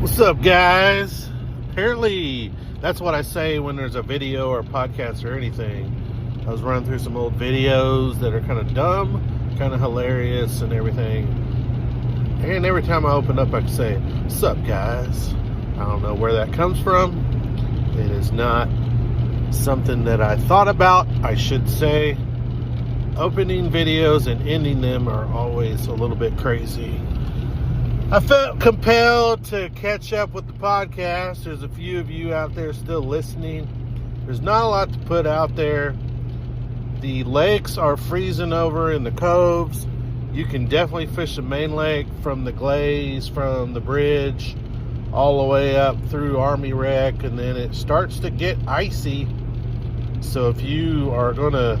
What's up, guys? Apparently, that's what I say when there's a video or a podcast or anything. I was running through some old videos that are kind of dumb, kind of hilarious and everything. And every time I open up, I can say, what's up, guys? I don't know where that comes from. It is not something that I thought about, I should say. Opening videos and ending them are always a little bit crazy. I felt compelled to catch up with the podcast. There's a few of you out there still listening. There's not a lot to put out there. The lakes are freezing over in the coves. You can definitely fish the main lake from the glaze, from the bridge, all the way up through Army Rec, and then it starts to get icy. So if you are going to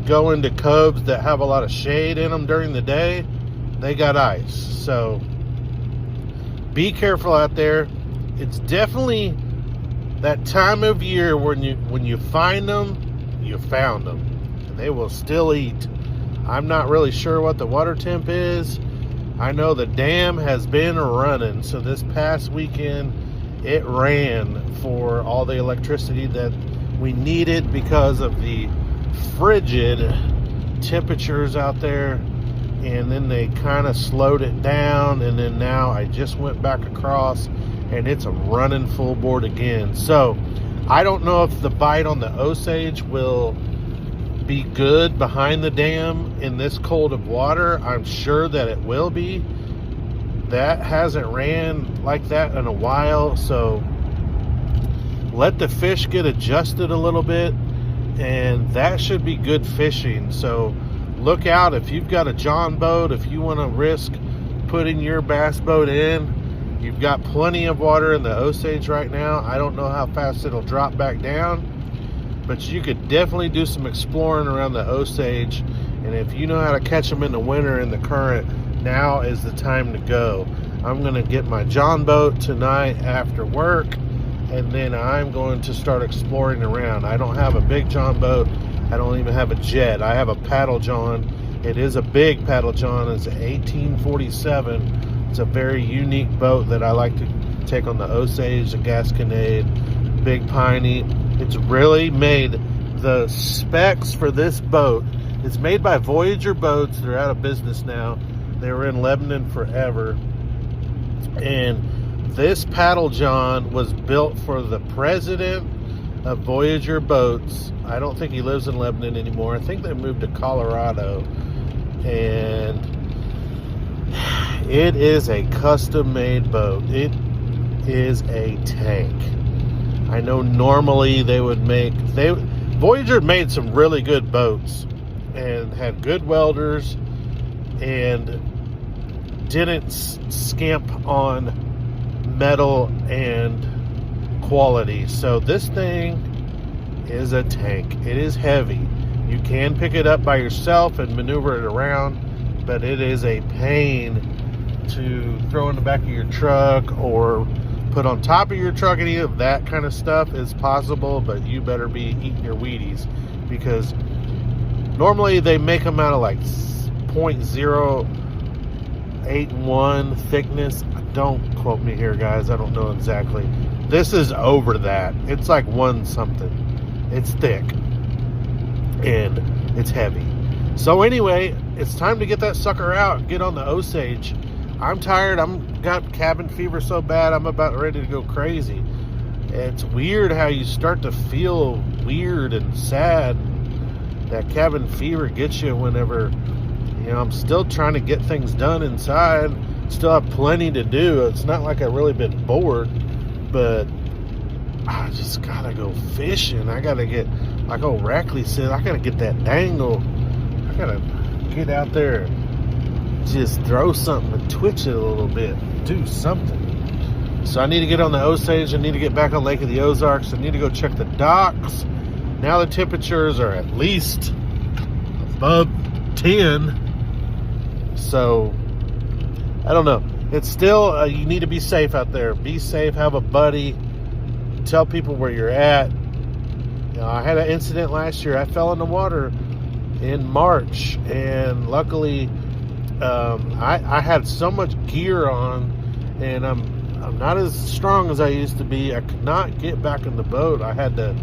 go into coves that have a lot of shade in them during the day, they got ice. So be careful out there. It's definitely that time of year when you find them, you found them. And they will still eat. I'm not really sure what the water temp is. I know the dam has been running. So this past weekend, it ran for all the electricity that we needed because of the frigid temperatures out there. And then they kind of slowed it down, and then now I just went back across and it's a running full board again. So I don't know if the bite on the Osage will be good behind the dam in this cold of water. I'm sure that it will be. That hasn't ran like that in a while, so let the fish get adjusted a little bit, and that should be good fishing. So look out if you've got a John boat, if you want to risk putting your bass boat in. You've got plenty of water in the Osage right now. I don't know how fast it'll drop back down, but you could definitely do some exploring around the Osage. And if you know how to catch them in the winter in the current, now is the time to go. I'm going to get my John boat tonight after work, and then I'm going to start exploring around. I don't have a big John boat. I don't even have a jet. I have a paddle john. It is a big paddle john. It's an 1847. It's a very unique boat that I like to take on the Osage, the Gasconade, Big Piney. It's really made, the specs for this boat, it's made by Voyager Boats. They're out of business now. They were in Lebanon forever. And this paddle john was built for the president of Voyager Boats. I don't think he lives in Lebanon anymore. I think they moved to Colorado. And it is a custom-made boat. It is a tank. I know normally they would make... Voyager made some really good boats and had good welders and didn't scamp on metal and quality. So this thing is a tank. It is heavy. You can pick it up by yourself and maneuver it around, but it is a pain to throw in the back of your truck or put on top of your truck. Any of that kind of stuff is possible, but you better be eating your Wheaties, because normally they make them out of like 0.081 thickness. Don't quote me here, guys. I don't know exactly. This is over that. It's like 1 something. It's thick and it's heavy. So anyway, it's time to get that sucker out. Get on the Osage. I'm tired. I'm got cabin fever so bad I'm about ready to go crazy. It's weird how you start to feel weird and sad. That cabin fever gets you whenever, I'm still trying to get things done inside. Still have plenty to do. It's not like I've really been bored, but I just gotta go fishing. I gotta get, like old Rackley said, I gotta get that dangle. I gotta get out there and just throw something and twitch it a little bit. Do something. So I need to get on the Osage. I need to get back on Lake of the Ozarks. I need to go check the docks. Now the temperatures are at least above 10. So I don't know. It's still, you need to be safe out there. Be safe. Have a buddy. Tell people where you're at. I had an incident last year. I fell in the water in March, and luckily I had so much gear on, and I'm I'm not as strong as I used to be. I could not get back in the boat. I had to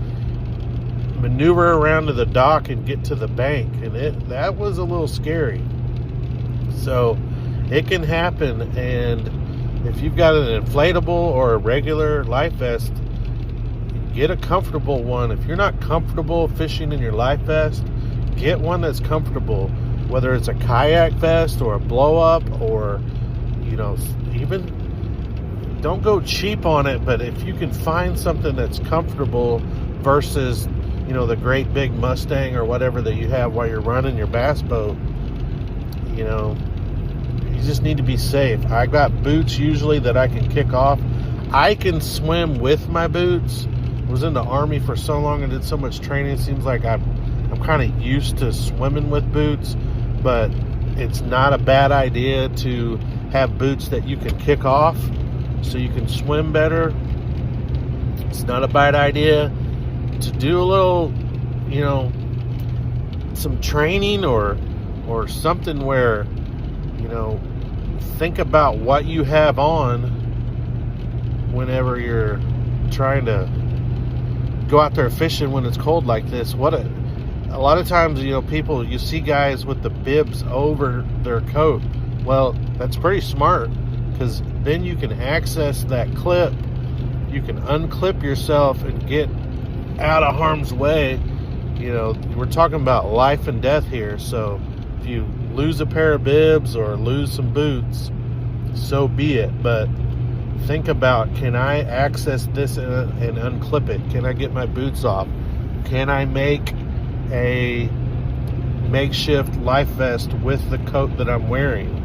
maneuver around to the dock and get to the bank, and that was a little scary. So it can happen, and if you've got an inflatable or a regular life vest, get a comfortable one. If you're not comfortable fishing in your life vest, get one that's comfortable, whether it's a kayak vest or a blow up, or even don't go cheap on it, but if you can find something that's comfortable versus the great big Mustang or whatever that you have while you're running your bass boat, you just need to be safe. I got boots usually that I can kick off. I can swim with my boots. I was in the Army for so long and did so much training. It seems like I'm kind of used to swimming with boots, but it's not a bad idea to have boots that you can kick off so you can swim better. It's not a bad idea to do a little, some training or something where, think about what you have on whenever you're trying to go out there fishing when it's cold like this. A lot of times, people, you see guys with the bibs over their coat. Well, that's pretty smart, because then you can access that clip. You can unclip yourself and get out of harm's way. We're talking about life and death here. So if you lose a pair of bibs or lose some boots, so be it. But think about, can I access this and unclip it? Can I get my boots off? Can I make a makeshift life vest with the coat that I'm wearing?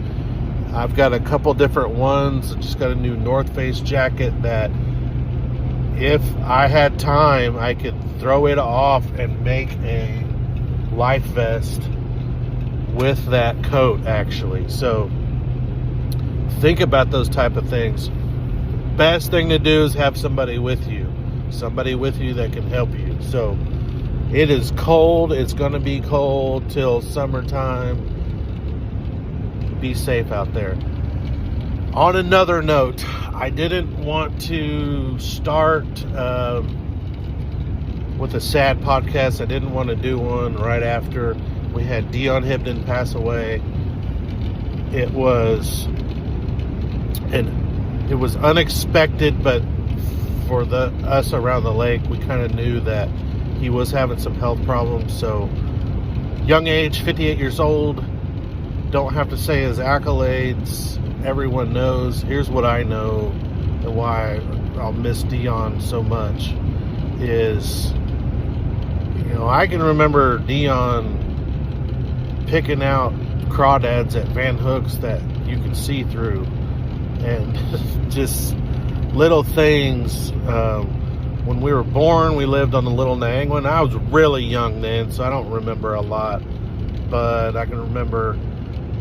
I've got a couple different ones. I just got a new North Face jacket that, if I had time, I could throw it off and make a life vest with that coat, actually. So think about those type of things. Best thing to do is have somebody with you that can help you. So it is cold. It's going to be cold till summertime. Be safe out there. On another note, I didn't want to start with a sad podcast. I didn't want to do one right after we had Dion pass away. It was unexpected, but for us around the lake, we kind of knew that he was having some health problems. So, young age, 58 years old. Don't have to say his accolades. Everyone knows. Here's what I know and why I'll miss Dion so much is, I can remember Dion picking out crawdads at Van Hooks that you could see through, and just little things. When we were born, we lived on the Little Niangua. I was really young then, so I don't remember a lot, but I can remember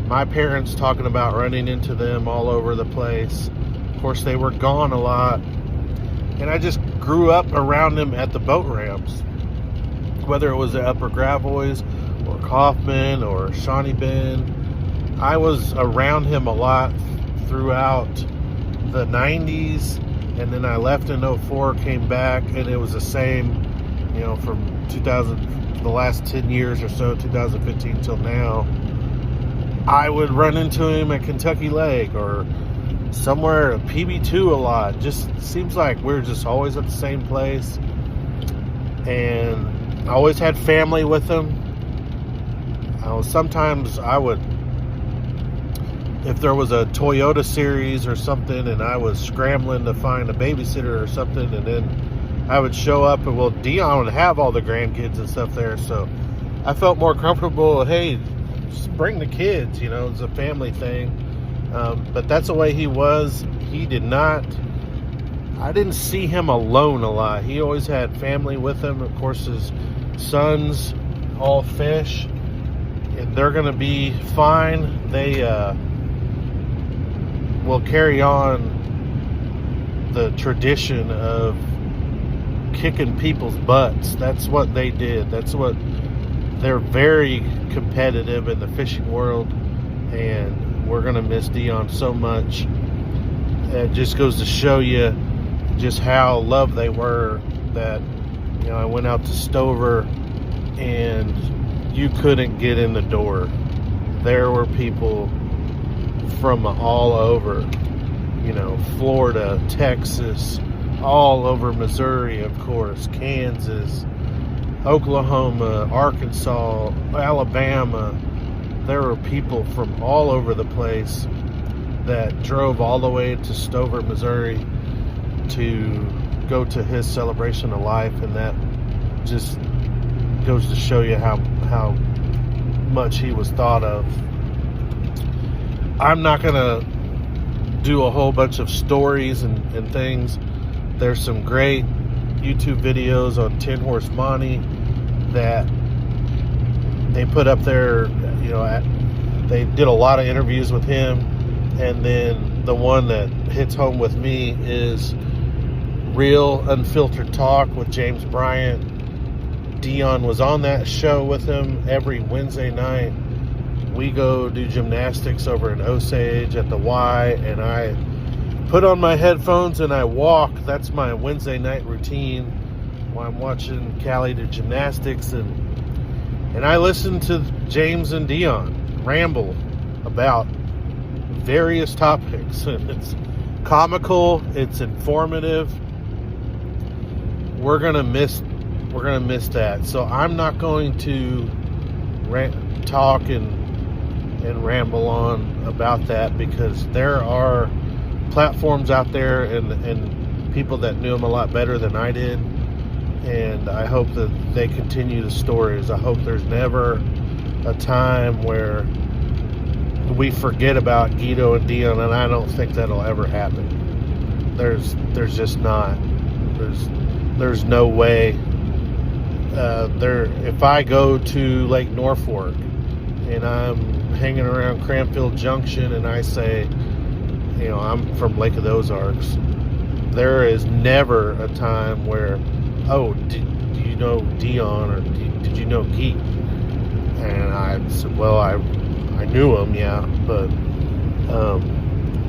my parents talking about running into them all over the place. Of course, they were gone a lot, and I just grew up around them at the boat ramps, whether it was the Upper Gravois or Kaufman or Shawnee Bend. I was around him a lot throughout the 90s, and then I left in 04, came back, and it was the same, from 2000, the last 10 years or so, 2015 till now. I would run into him at Kentucky Lake or somewhere at PB2 a lot. Just seems like we're just always at the same place. And I always had family with him. Sometimes I would, if there was a Toyota series or something and I was scrambling to find a babysitter or something, and then I would show up and, well, Dion would have all the grandkids and stuff there. So I felt more comfortable. Hey, just bring the kids, it's a family thing. But that's the way he was. I didn't see him alone a lot. He always had family with him. Of course, his sons all fish, and they're going to be fine. They will carry on the tradition of kicking people's butts. That's what they did. They're very competitive in the fishing world, and we're going to miss Dion so much. it just goes to show you just how loved they were. That, you know, I went out to Stover and you couldn't get in the door. There were people from all over, you know, Florida, Texas, all over Missouri, of course, Kansas, Oklahoma, Arkansas, Alabama. There were people from all over the place that drove all the way to Stover, Missouri to go to his celebration of life, and that just goes to show you how much he was thought of. I'm not gonna do a whole bunch of stories and things. There's some great YouTube videos on 10 Horse Monty that they put up there. You know, they did a lot of interviews with him, and then the one that hits home with me is Real Unfiltered Talk with James Bryant. Dion was on that show with him every Wednesday night. We go do gymnastics over in Osage at the Y, and I put on my headphones and I walk. That's my Wednesday night routine while I'm watching Callie do gymnastics, and I listen to James and Dion ramble about various topics. It's comical, it's informative. We're gonna miss that. So I'm not going to talk and ramble on about that, because there are platforms out there and people that knew him a lot better than I did, and I hope that they continue the stories. I hope there's never a time where we forget about Guido and Dion, and I don't think that'll ever happen. There's just not. There's no way. If I go to Lake Norfolk and I'm hanging around Cranfield Junction and I say, you know, I'm from Lake of the Ozarks, there is never a time where, oh, do you know Dion, or did you know Geek? And I said, well, I knew him, yeah, but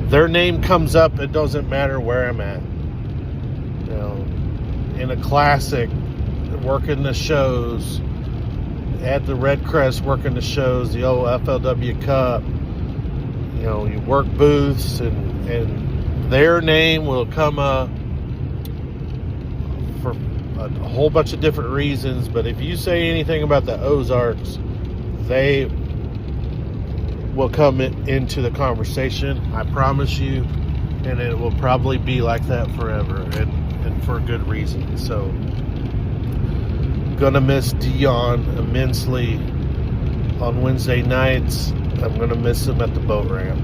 their name comes up. It doesn't matter where I'm at. You know, in a classic, working the shows, at the Red Crest, working the shows, the old FLW Cup, you know, you work booths, and their name will come up for a whole bunch of different reasons. But if you say anything about the Ozarks, they will come into the conversation, I promise you, and it will probably be like that forever, and for good reason. So, gonna miss Dion immensely on Wednesday nights. I'm gonna miss him at the boat ramp.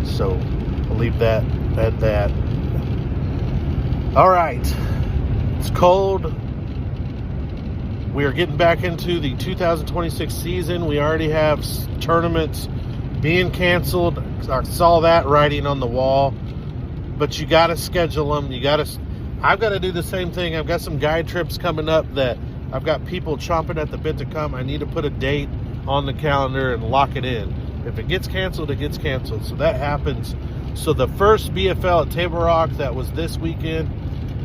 So I'll leave that at that. All right, it's cold. We are getting back into the 2026 season. We already have tournaments being canceled. I saw that writing on the wall. But you got to schedule them. I've got to do the same thing. I've got some guide trips coming up that I've got people chomping at the bit to come. I need to put a date on the calendar and lock it in. If it gets canceled, it gets canceled. So that happens. So the first BFL at Table Rock that was this weekend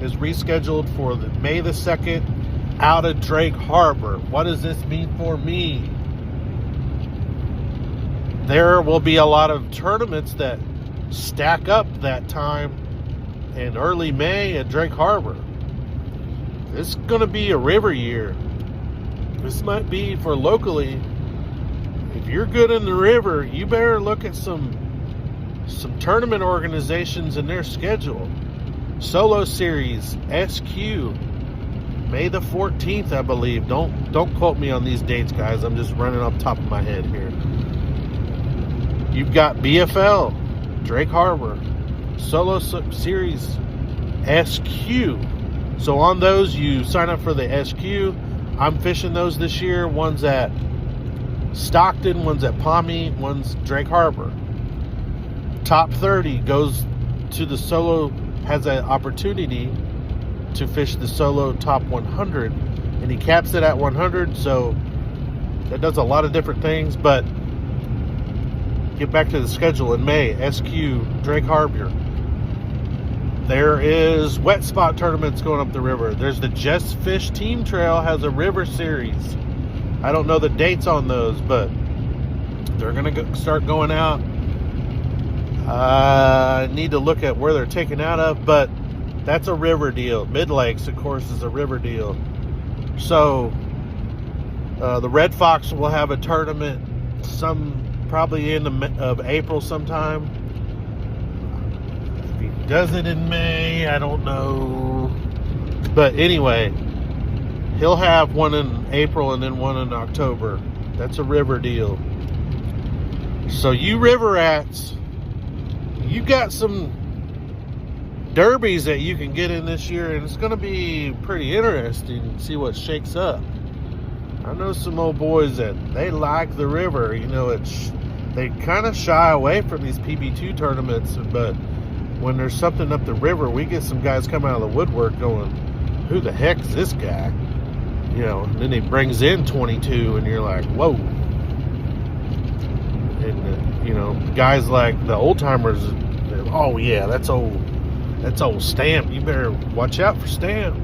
is rescheduled for May the 2nd out of Drake Harbor. What does this mean for me? There will be a lot of tournaments that stack up that time in early May at Drake Harbor. This is going to be a river year. This might be for locally. If you're good in the river, you better look at some tournament organizations and their schedule. Solo Series SQ, May the 14th, I believe. Don't quote me on these dates, guys. I'm just running off the top of my head here. You've got BFL, Drake Harbor, Solo Series SQ. So on those, you sign up for the SQ. I'm fishing those this year. One's at Stockton, one's at Palmy, one's Drake Harbor. Top 30 goes to the Solo, has an opportunity to fish the Solo Top 100, and he caps it at 100. So that does a lot of different things, but get back to the schedule in May, SQ, Drake Harbor. There is wet spot tournaments going up the river. There's the Just Fish Team Trail has a river series. I don't know the dates on those, but they're going to start going out. I need to look at where they're taken out of, but that's a river deal. Mid Lakes, of course, is a river deal. So the Red Fox will have a tournament probably in of April sometime. If he does it in May, I don't know. But anyway, he'll have one in April and then one in October. That's a river deal. So you river rats, you got some derbies that you can get in this year, and it's going to be pretty interesting to see what shakes up. I know some old boys that they like the river. You know, they kind of shy away from these PB2 tournaments, but when there's something up the river, we get some guys come out of the woodwork going, who the heck is this guy? You know, and then he brings in 22, and you're like, whoa. And, you know, guys like the old timers, oh yeah, that's old Stamp. You better watch out for Stamp.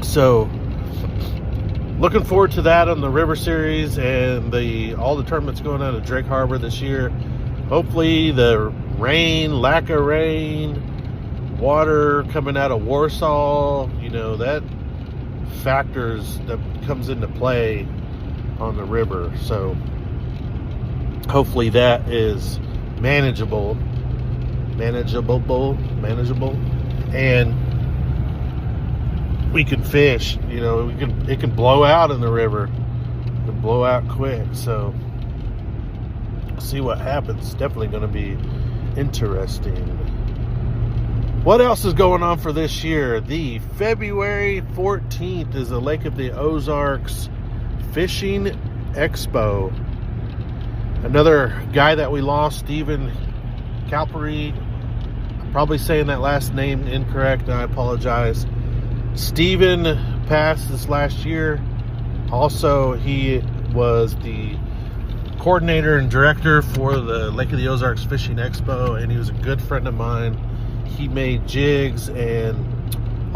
So, looking forward to that on the River Series and all the tournaments going out of Drake Harbor this year. Hopefully the lack of rain, water coming out of Warsaw, you know, that factors that comes into play on the river. So hopefully that is manageable, and we can fish. You know, it can blow out in the river. It can blow out quick. So see what happens. It's definitely going to be interesting. What else is going on for this year? The February 14th is the Lake of the Ozarks Fishing Expo. Another guy that we lost, Stephen Calpery. I'm probably saying that last name incorrect, and I apologize. Stephen passed this last year. Also, he was the coordinator and director for the Lake of the Ozarks Fishing Expo, and he was a good friend of mine. He made jigs and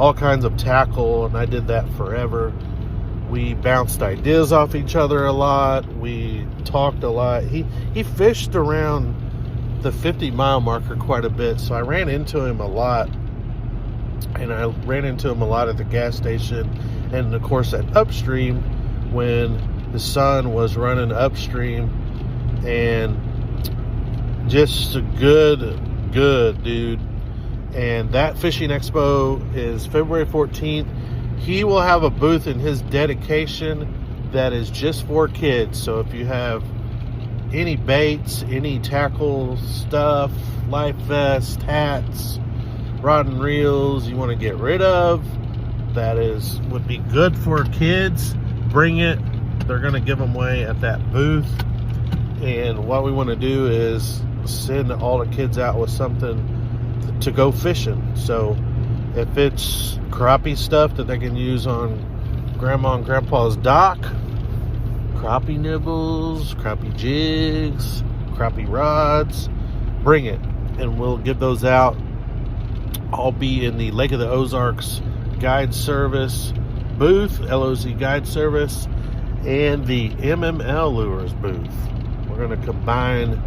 all kinds of tackle, and I did that forever. We bounced ideas off each other a lot. We talked a lot. He fished around the 50-mile marker quite a bit, so I ran into him a lot. And I ran into him a lot at the gas station, and of course at Upstream when the sun was running upstream. And just a good dude. And that Fishing Expo is February 14th. He will have a booth in his dedication that is just for kids. So if you have any baits, any tackle stuff, life vest, hats, rod and reels you want to get rid of, would be good for kids, bring it. They're going to give them away at that booth. And what we want to do is send all the kids out with something to go fishing. So if it's crappie stuff that they can use on Grandma and Grandpa's dock, crappie nibbles, crappie jigs, crappie rods, bring it, and we'll give those out. I'll be in the Lake of the Ozarks Guide Service booth, LOZ Guide Service, and the MML Lures booth. We're going to combine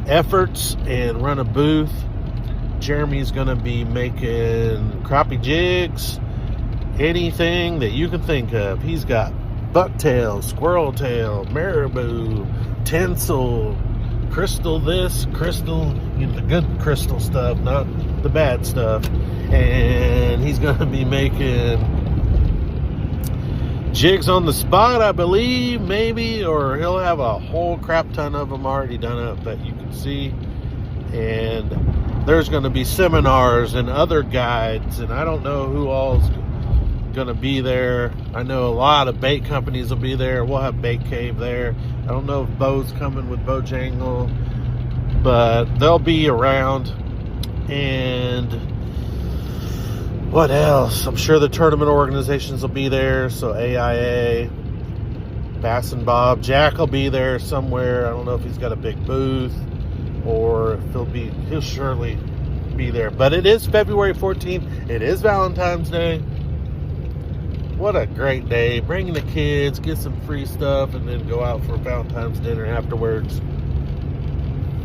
efforts and run a booth. Jeremy's going to be making crappie jigs, anything that you can think of. He's got bucktail, squirrel tail, marabou, tinsel, crystal this, crystal, you know, the good crystal stuff, not the bad stuff. And he's going to be making jigs on the spot, I believe, maybe, or he'll have a whole crap ton of them already done up that you can see. And there's going to be seminars and other guides, and I don't know who all's going to be there. I know a lot of bait companies will be there. We'll have Bait Cave there. I don't know if Bo's coming with Bojangle, but they'll be around. And what else? I'm sure the tournament organizations will be there, so AIA. Bass and Bob. Jack will be there somewhere. I don't know if he's got a big booth or if he'll surely be there. But it is February 14th. It is Valentine's Day. What a great day. Bring the kids, get some free stuff, and then go out for Valentine's dinner afterwards.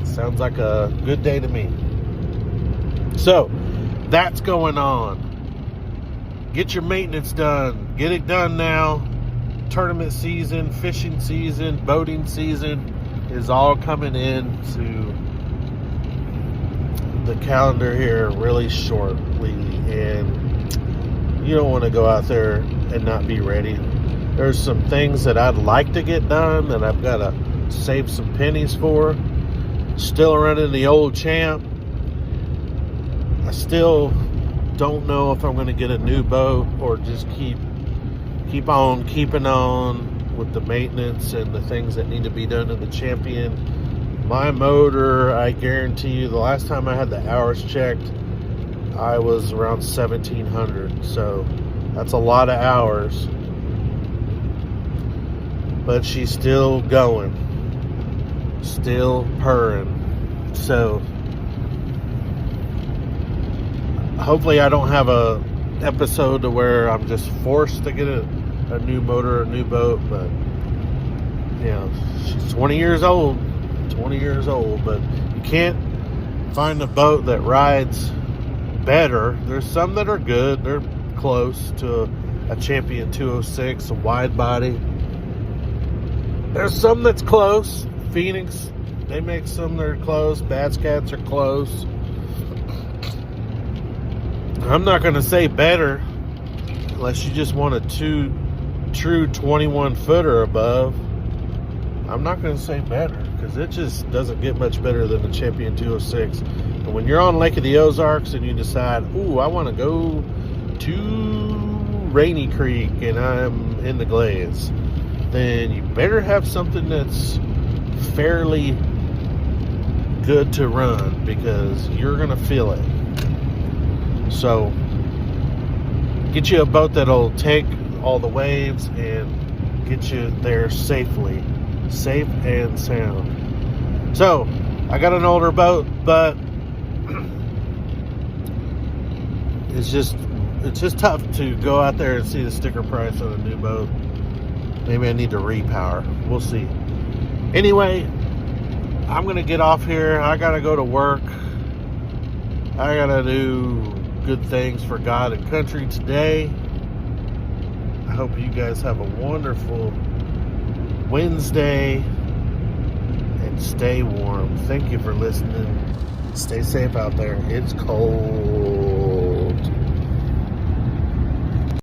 Sounds like a good day to me. So, that's going on. Get your maintenance done. Get it done now. Tournament season, fishing season, boating season is all coming into the calendar here really shortly, and you don't want to go out there and not be ready. There's some things that I'd like to get done that I've got to save some pennies for. Still running the old Champ. I still don't know if I'm going to get a new boat or just keep on keeping on with the maintenance and the things that need to be done to the Champion. My motor, I guarantee you, the last time I had the hours checked, I was around 1,700. So that's a lot of hours. But she's still going. Still purring. So hopefully I don't have a episode to where I'm just forced to get a new motor, a new boat. But you know, she's 20 years old. 20 years old, but you can't find a boat that rides better. There's some that are good. They're close to a Champion 206, a wide body. There's some that's close. Phoenix, they make some that are close. Bass Cats are close. I'm not going to say better unless you just want a true 21 foot or above. I'm not going to say better because it just doesn't get much better than the Champion 206. And when you're on Lake of the Ozarks and you decide, ooh, I want to go to Rainy Creek and I'm in the Glades, then you better have something that's fairly good to run because you're going to feel it. So get you a boat that'll take all the waves and get you there safely. Safe and sound. So I got an older boat, but it's just tough to go out there and see the sticker price on a new boat. Maybe I need to repower. We'll see. Anyway, I'm gonna get off here. I gotta go to work. I gotta do good things for God and country today. I hope you guys have a wonderful Wednesday and stay warm. Thank you for listening. Stay safe out there. It's cold.